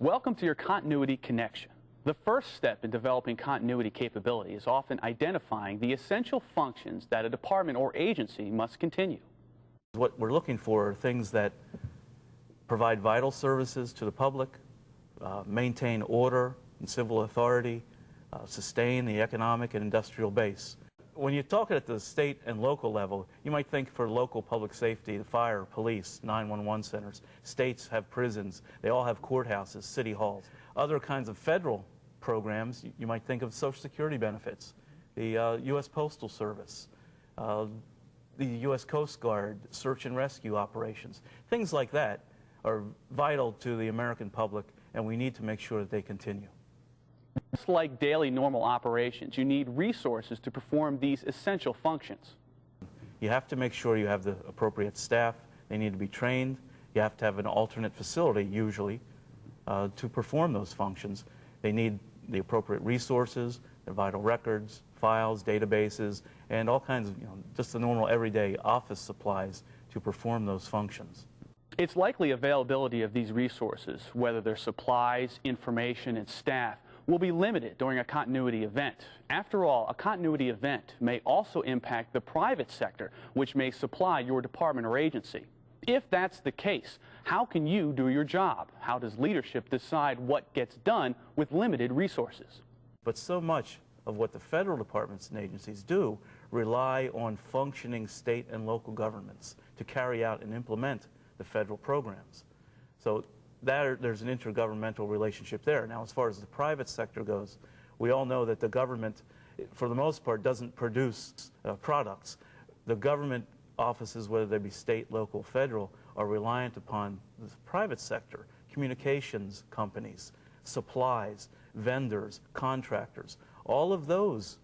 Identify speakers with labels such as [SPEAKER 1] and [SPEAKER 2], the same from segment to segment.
[SPEAKER 1] Welcome to your continuity connection. The first step in developing continuity capability is often identifying the essential functions that a department or agency must continue.
[SPEAKER 2] What we're looking for are things that provide vital services to the public, maintain order and civil authority, sustain the economic and industrial base. When you talk at the state and local level, you might think for local public safety, the fire, police, 911 centers. States have prisons. They all have courthouses, city halls. Other kinds of federal programs, you might think of Social Security benefits, the U.S. Postal Service, the U.S. Coast Guard, search and rescue operations. Things like that are vital to the American public, and we need to make sure that they continue.
[SPEAKER 1] Just like daily normal operations, you need resources to perform these essential functions.
[SPEAKER 2] You have to make sure you have the appropriate staff. They need to be trained. You have to have an alternate facility, usually, to perform those functions. They need the appropriate resources, their vital records, files, databases, and all kinds of, just the normal everyday office supplies to perform those functions.
[SPEAKER 1] It's likely availability of these resources, whether they're supplies, information, and staff, will be limited during a continuity event. After all, a continuity event may also impact the private sector, which may supply your department or agency. If that's the case, how can you do your job? How does leadership decide what gets done with limited resources?
[SPEAKER 2] But so much of what the federal departments and agencies do rely on functioning state and local governments to carry out and implement the federal programs. So there's an intergovernmental relationship there. Now, as far as the private sector goes, we all know that the government, for the most part, doesn't produce products. The government offices, whether they be state, local, federal, are reliant upon the private sector, communications companies, supplies, vendors, contractors. All of those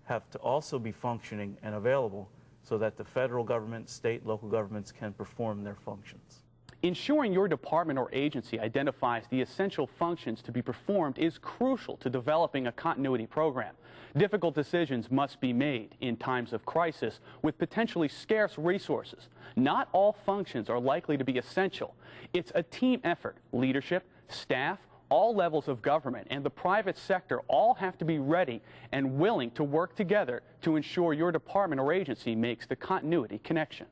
[SPEAKER 2] have to also be functioning and available so that the federal government, state, local governments can perform their functions.
[SPEAKER 1] Ensuring your department or agency identifies the essential functions to be performed is crucial to developing a continuity program. Difficult decisions must be made in times of crisis with potentially scarce resources. Not all functions are likely to be essential. It's a team effort. Leadership, staff, all levels of government, and the private sector all have to be ready and willing to work together to ensure your department or agency makes the continuity connection.